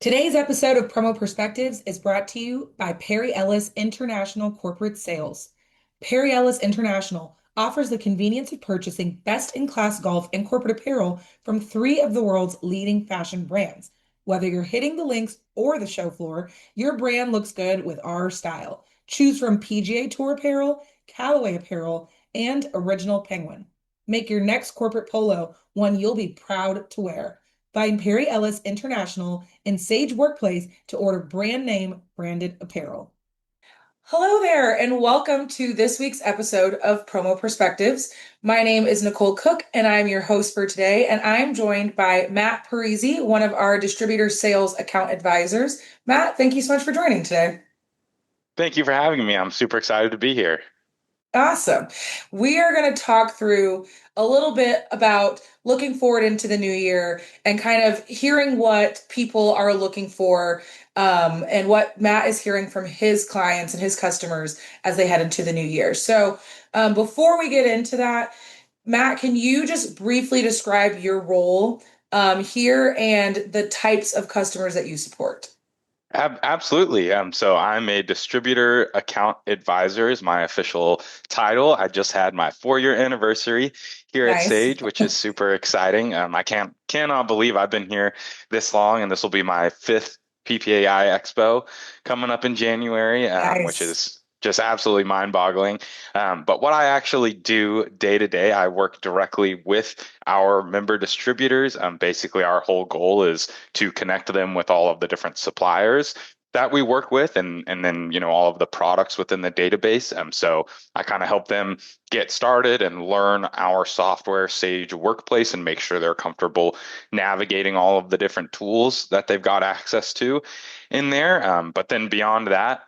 Today's episode of Promo Perspectives is brought to you by Perry Ellis International Corporate Sales. Perry Ellis International offers the convenience of purchasing best-in-class golf and corporate apparel from three of the world's leading fashion brands. Whether you're hitting the links or the show floor, your brand looks good with our style. Choose from PGA Tour apparel, Callaway apparel, and Original Penguin. Make your next corporate polo one you'll be proud to wear. Find Perry Ellis International in Sage Workplace to order brand name branded apparel. Hello there, and welcome to this week's episode of Promo Perspectives. My name is Nicole Cook, and I'm your host for today. And I'm joined by Matt Parisi, one of our distributor sales account advisors. Matt, thank you so much for joining today. Thank you for having me. I'm super excited to be here. Awesome. We are going to talk through a little bit about looking forward into the new year and kind of hearing what people are looking for and what Matt is hearing from his clients and his customers as they head into the new year. So before we get into that, Matt, can you just briefly describe your role here and the types of customers that you support? Absolutely. So I'm a distributor account advisor is my official title. I just had my 4-year anniversary here at Nice. Sage, which is super exciting. I cannot believe I've been here this long, and this will be my fifth PPAI Expo coming up in January, which Nice. is just absolutely mind-boggling. But what I actually do day to day, I work directly with our member distributors. Basically, our whole goal is to connect them with all of the different suppliers that we work with and then all of the products within the database. So I kind of help them get started and learn our software Sage Workplace and make sure they're comfortable navigating all of the different tools that they've got access to in there. But then beyond that,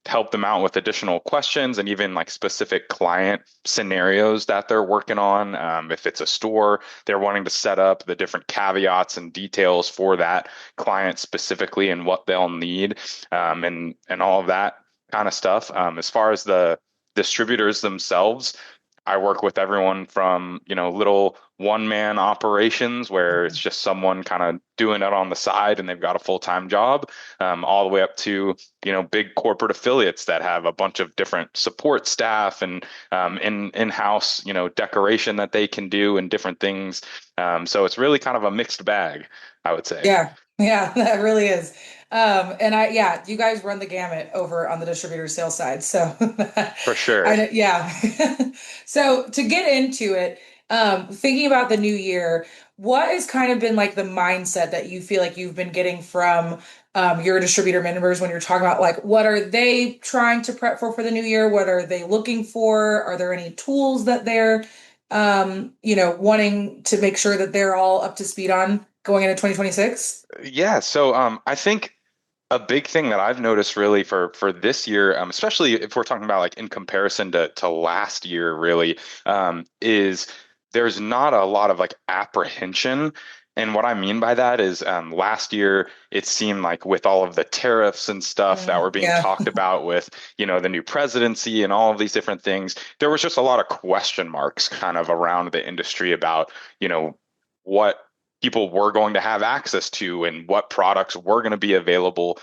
help them out with additional questions and even like specific client scenarios that they're working on. If it's a store, they're wanting to set up the different caveats and details for that client specifically and what they'll need, and all of that kind of stuff. As far as the distributors themselves, I work with everyone from, little one-man operations where it's just someone kind of doing it on the side and they've got a full-time job, all the way up to, big corporate affiliates that have a bunch of different support staff and in-house, decoration that they can do and different things. So it's really kind of a mixed bag, I would say. Yeah, that really is. Yeah, you guys run the gamut over on the distributor sales side. So For sure. yeah. So to get into it, thinking about the new year, what has kind of been like the mindset that you feel like you've been getting from your distributor members when you're talking about like what are they trying to prep for the new year? What are they looking for? Are there any tools that they're wanting to make sure that they're all up to speed on going into 2026? Yeah. So I think a big thing that I've noticed really for this year, especially if we're talking about like in comparison to last year, really, is there's not a lot of like apprehension. And what I mean by that is last year it seemed like with all of the tariffs and stuff that were being Yeah. talked about with, the new presidency and all of these different things, there was just a lot of question marks kind of around the industry about, what people were going to have access to and what products were going to be available,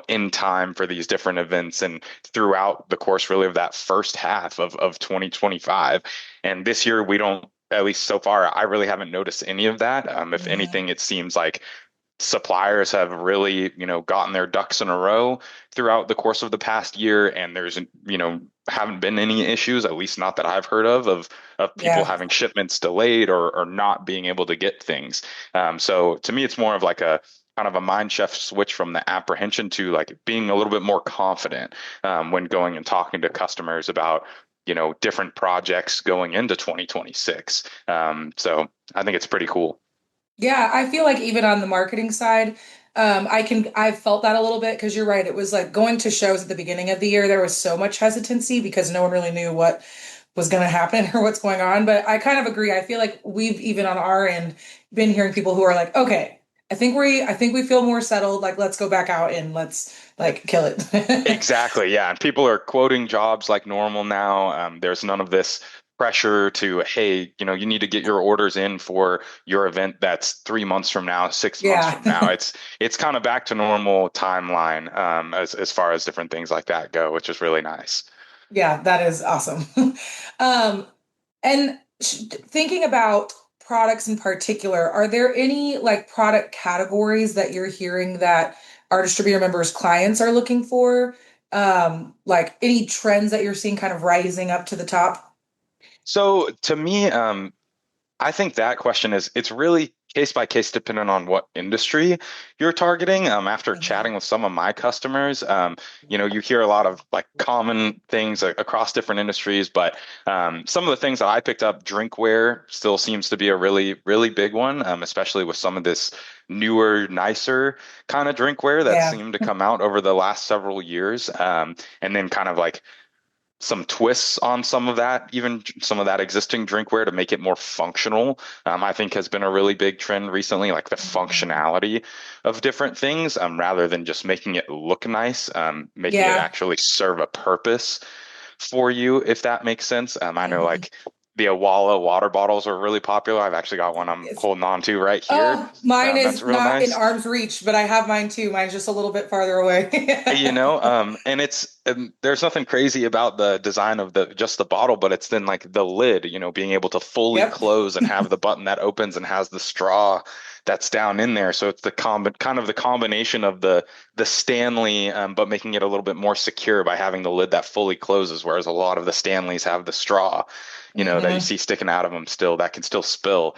in time for these different events and throughout the course really of that first half of 2025. And this year we don't, at least so far, I really haven't noticed any of that. If Yeah. anything, it seems like suppliers have really, gotten their ducks in a row throughout the course of the past year, and there's, haven't been any issues, at least not that I've heard of people Yeah. having shipments delayed or not being able to get things. So to me, it's more of like a kind of a mind shift switch from the apprehension to like being a little bit more confident when going and talking to customers about different projects going into 2026. So I think it's pretty cool. Yeah, I feel like even on the marketing side, I've felt that a little bit because you're right. It was like going to shows at the beginning of the year, there was so much hesitancy because no one really knew what was going to happen or what's going on. But I kind of agree. I feel like we've even on our end been hearing people who are like, okay, I think we feel more settled. Like, let's go back out and let's like kill it. Exactly. Yeah. And people are quoting jobs like normal now. There's none of this pressure to, hey, you need to get your orders in for your event that's 3 months from now, 6 months Yeah. from now. It's kind of back to normal timeline, as far as different things like that go, which is really nice. Yeah, that is awesome. Um, and thinking about products in particular, are there any like product categories that you're hearing that our distributor members' clients are looking for? Like any trends that you're seeing kind of rising up to the top? So to me, I think that question it's really case by case depending on what industry you're targeting. After Mhm. chatting with some of my customers, you hear a lot of like common things across different industries, but some of the things that I picked up, drinkware still seems to be a really, really big one, especially with some of this newer, nicer kind of drinkware that Yeah. seemed to come out over the last several years. And then kind of like some twists on some of that, even some of that existing drinkware to make it more functional, I think has been a really big trend recently, like the Mhm. functionality of different things, rather than just making it look nice, making it Yeah. actually serve a purpose for you, if that makes sense. I know Mhm. like the Awala water bottles are really popular. I've actually got one I'm It's, holding on to right here. oh, mine That's is real not in nice. arm's reach, but I have mine too. Mine's just a little bit farther away. And there's nothing crazy about the design of the just the bottle, but it's then like the lid, being able to fully Yep. close and have the button that opens and has the straw that's down in there. So it's the kind of the combination of the Stanley, but making it a little bit more secure by having the lid that fully closes, whereas a lot of the Stanleys have the straw, that you Hmm. see sticking out of them still that can still spill.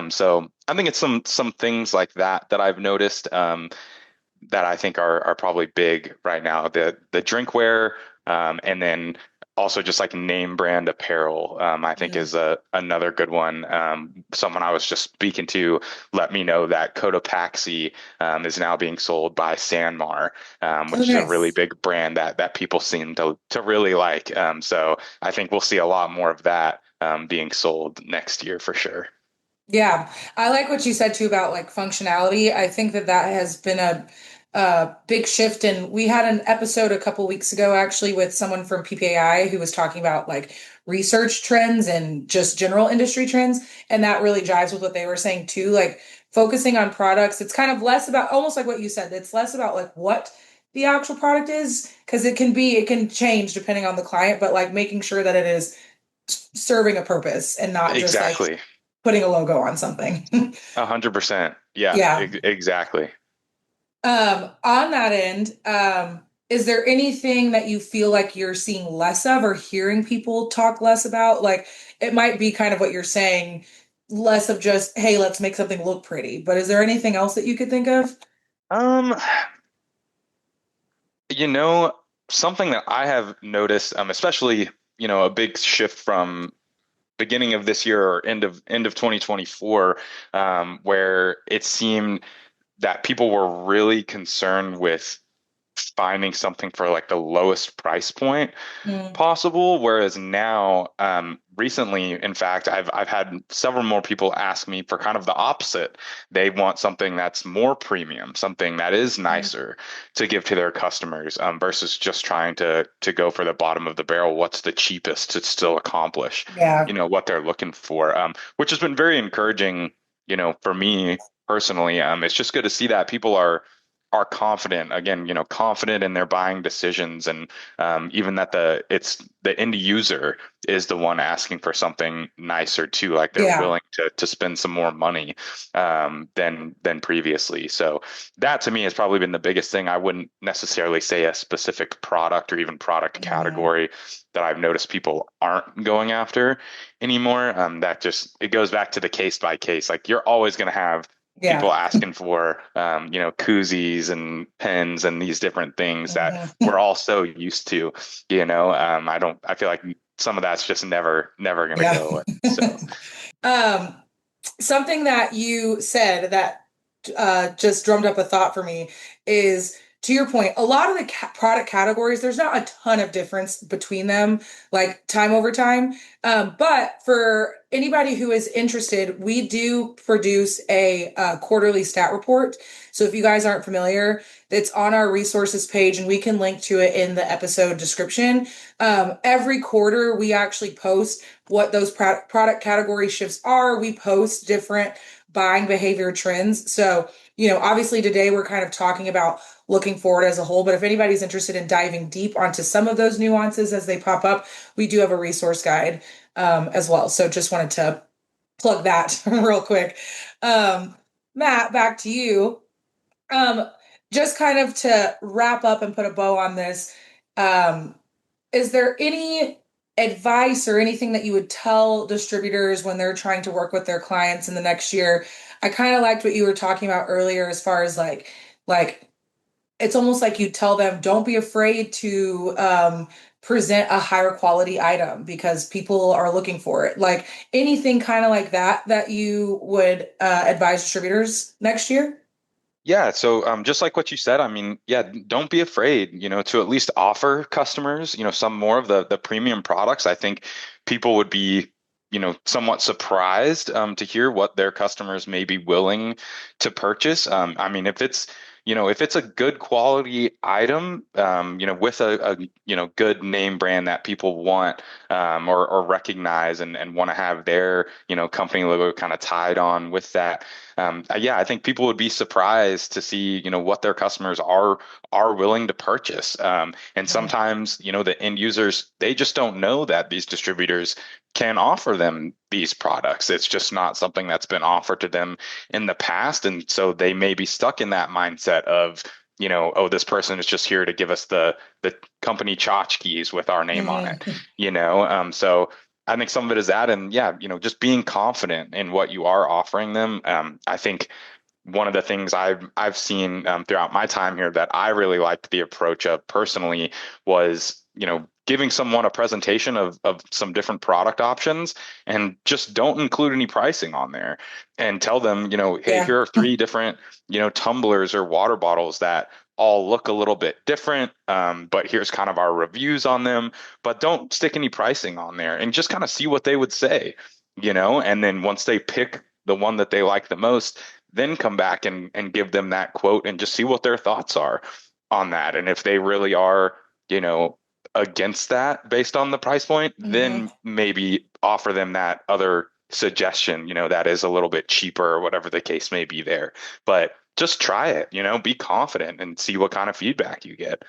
So I think it's some things like that I've noticed. That I think are probably big right now. The drinkware, and then also just like name brand apparel, I think is another good one. Someone I was just speaking to let me know that Cotopaxi is now being sold by Sanmar, Oh, which is a really nice. big brand that people seem to really like. So I think we'll see a lot more of that being sold next year for sure. Yeah, I like what you said too about like functionality. I think that that has been a big shift. And we had an episode a couple weeks ago actually with someone from PPAI who was talking about like research trends and just general industry trends. And that really jives with what they were saying too. Like focusing on products, it's kind of less about almost like what you said. It's less about like what the actual product is because it can change depending on the client, but like making sure that it is serving a purpose and not just like Exactly. putting a logo on something. 100%. Yeah, Yeah. exactly. On that end, is there anything that you feel like you're seeing less of or hearing people talk less about? Like it might be kind of what you're saying, less of just, hey, let's make something look pretty. But is there anything else that you could think of? Um, you know, Something that I have noticed, especially, a big shift from beginning of this year or end of 2024, where it seemed that people were really concerned with finding something for like the lowest price point Mm, possible. Whereas now, recently, in fact, I've had several more people ask me for kind of the opposite. They want something that's more premium, something that is mm, nicer to give to their customers, versus just trying to go for the bottom of the barrel. What's the cheapest to still accomplish, yeah. what they're looking for, which has been very encouraging, for me personally. It's just good to see that people are confident again, confident in their buying decisions, and even that it's the end user is the one asking for something nicer too, like they're Yeah. willing to spend some more money than previously. So that to me has probably been the biggest thing. I wouldn't necessarily say a specific product or even product Mhm. category that I've noticed people aren't going after anymore. That just it goes back to the case by case. Like you're always going to have Yeah. people asking for koozies and pens and these different things that Mhm. we're all so used to. I feel like some of that's just never gonna Yeah. go. So Um, something that you said that just drummed up a thought for me is to your point, a lot of the product categories, there's not a ton of difference between them, like time over time. But for anybody who is interested, we do produce a quarterly stat report. So if you guys aren't familiar, it's on our resources page and we can link to it in the episode description. Every quarter, we actually post what those product category shifts are. We post different buying behavior trends. So, obviously today we're kind of talking about looking forward as a whole, but if anybody's interested in diving deep onto some of those nuances as they pop up, we do have a resource guide as well. So just wanted to plug that real quick. Matt, back to you. Um, just kind of to wrap up and put a bow on this, um, is there any advice or anything that you would tell distributors when they're trying to work with their clients in the next year? I kind of liked what you were talking about earlier as far as like it's almost like you tell them don't be afraid to present a higher quality item because people are looking for it. Like anything kind of like that you would advise distributors next year? Yeah, so just like what you said, I mean, yeah, don't be afraid, to at least offer customers, some more of the premium products. I think people would be, somewhat surprised to hear what their customers may be willing to purchase. I mean, if it's a good quality item, with a good name brand that people want or recognize and want to have their, company logo kind of tied on with that. Yeah, I think people would be surprised to see, what their customers are willing to purchase. And Right. sometimes, the end users, they just don't know that these distributors can offer them these products. It's just not something that's been offered to them in the past. And so they may be stuck in that mindset of, oh, this person is just here to give us the company tchotchkes with our name on it, Mhm. So I think some of it is that, and yeah, just being confident in what you are offering them. I think one of the things I've seen throughout my time here that I really liked the approach of personally was, giving someone a presentation of some different product options and just don't include any pricing on there and tell them, hey, Yeah. here are three different, tumblers or water bottles that all look a little bit different, but here's kind of our reviews on them, but don't stick any pricing on there and just kind of see what they would say, and then once they pick the one that they like the most, then come back and give them that quote and just see what their thoughts are on that. And if they really are, you know, against that based on the price point, Mhm. then maybe offer them that other suggestion, that is a little bit cheaper or whatever the case may be there. But just try it, be confident and see what kind of feedback you get.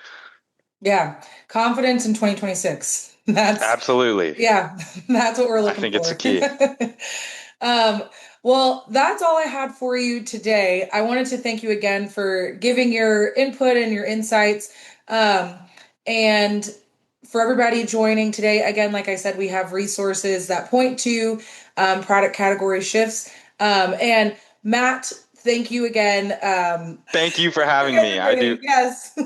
Yeah. Confidence in 2026. Absolutely. Yeah, that's what we're I looking think it's a for. key. Um, well, that's all I had for you today. I wanted to thank you again for giving your input and your insights. Um, and for everybody joining today, again, like I said, we have resources that point to product category shifts. And Matt, thank you again Thank you for for having me. I do. everything. Yes.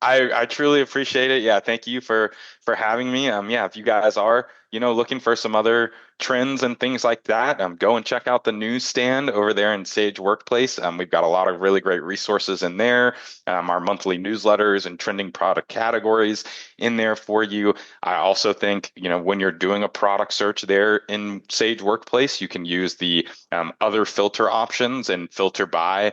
I truly appreciate it. Yeah, thank you for having me. Yeah, if you guys are, looking for some other trends and things like that, go and check out the newsstand over there in Sage Workplace. We've got a lot of really great resources in there. Our monthly newsletters and trending product categories in there for you. I also think, when you're doing a product search there in Sage Workplace, you can use the other filter options and filter by,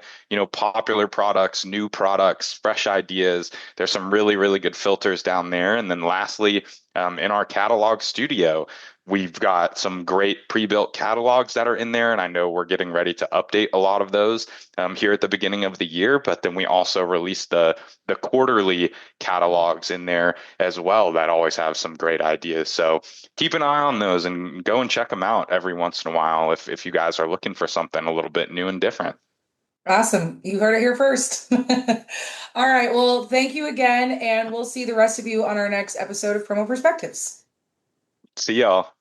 popular products, new products, fresh ideas. There's some really, really good filters down there. And then lastly, in our catalog studio, we've got some great pre-built catalogs that are in there. And I know we're getting ready to update a lot of those here at the beginning of the year. But then we also release the quarterly catalogs in there as well that always have some great ideas. So keep an eye on those and go and check them out every once in a while if you guys are looking for something a little bit new and different. Awesome. You heard it here first. All right. Well, thank you again, and we'll see the rest of you on our next episode of Promo Perspectives. See y'all.